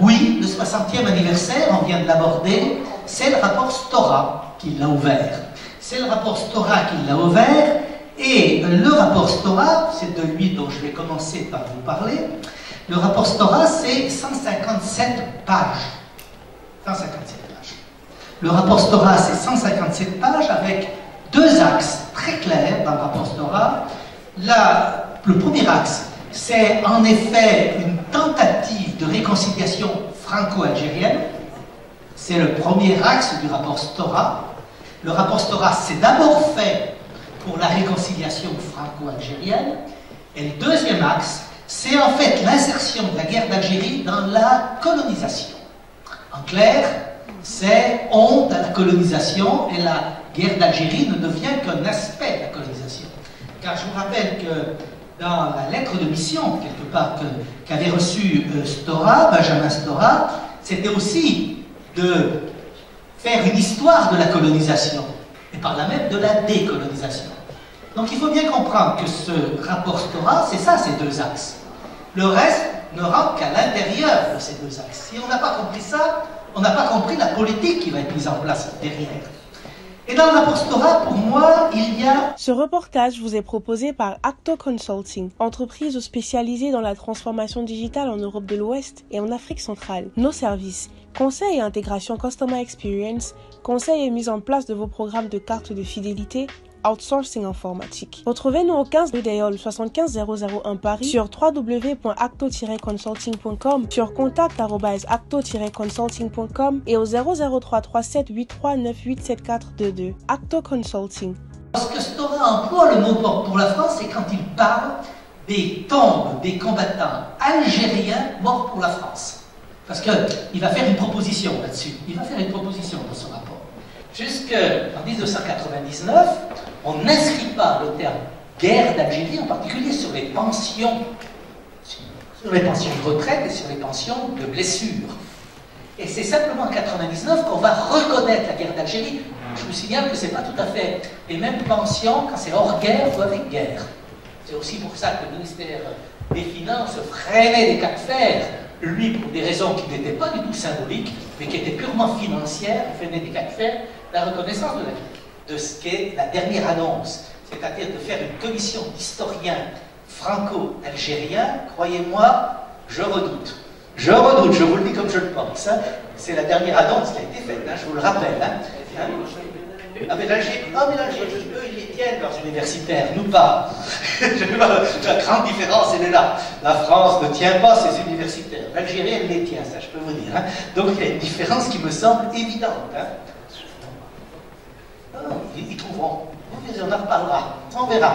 oui, le 60e anniversaire, on vient de l'aborder, c'est le rapport Stora qui l'a ouvert. C'est le rapport Stora qui l'a ouvert, et le rapport Stora, c'est de lui dont je vais commencer par vous parler. Le rapport Stora, c'est 157 pages. 157 pages. Le rapport Stora, c'est 157 pages avec deux axes très clairs dans le rapport Stora. Le premier axe, c'est en effet une tentative de réconciliation franco-algérienne. C'est le premier axe du rapport Stora. Le rapport Stora, c'est d'abord fait pour la réconciliation franco-algérienne. Et le deuxième axe, c'est en fait l'insertion de la guerre d'Algérie dans la colonisation. En clair, c'est honte à la colonisation et la guerre d'Algérie ne devient qu'un aspect de la colonisation. Car je vous rappelle que dans la lettre de mission, quelque part, qu'avait reçue Stora, Benjamin Stora, c'était aussi de faire une histoire de la colonisation, et par là même de la décolonisation. Donc il faut bien comprendre que ce rapport Stora, c'est ça, ces deux axes. Le reste ne rentre qu'à l'intérieur de ces deux axes. Si on n'a pas compris ça, on n'a pas compris la politique qui va être mise en place derrière. Et dans le rapport Stora, pour moi, il y a... Ce reportage vous est proposé par Acto Consulting, entreprise spécialisée dans la transformation digitale en Europe de l'Ouest et en Afrique centrale. Nos services, conseil et intégration Customer Experience, conseil et mise en place de vos programmes de carte de fidélité, outsourcing informatique. Retrouvez-nous au 15 rue d'Aïol 75001 Paris, sur www.acto-consulting.com, sur contact@acto-consulting.com et au 0033783987422. Acto Consulting. Lorsque Stora emploie le mot pour la France, c'est quand il parle des tombes des combattants algériens morts pour la France. Parce qu'il va faire une proposition là-dessus. Il va faire une proposition dans ce rapport. Jusqu'en 1999, on n'inscrit pas le terme guerre d'Algérie, en particulier sur les pensions de retraite et sur les pensions de blessures. Et c'est simplement en 1999 qu'on va reconnaître la guerre d'Algérie. Je vous signale que ce n'est pas tout à fait les mêmes pensions quand c'est hors guerre ou avec guerre. C'est aussi pour ça que le ministère des Finances freinait des cas de fer, lui pour des raisons qui n'étaient pas du tout symboliques, mais qui étaient purement financières, il freinait des cas de fer, la reconnaissance de ce qu'est la dernière annonce, c'est-à-dire de faire une commission d'historiens franco-algériens. Croyez-moi, je redoute. Je redoute, je vous le dis comme je le pense. Hein. C'est la dernière annonce qui a été faite, hein, je vous le rappelle. Hein. Ah mais l'Algérie, eux ils les tiennent leurs universitaires, nous pas. La grande différence elle est là. La France ne tient pas ses universitaires. L'Algérie elle les tient, ça je peux vous dire. Hein. Donc il y a une différence qui me semble évidente. Hein. Oh, ils trouveront. On en reparlera. On verra.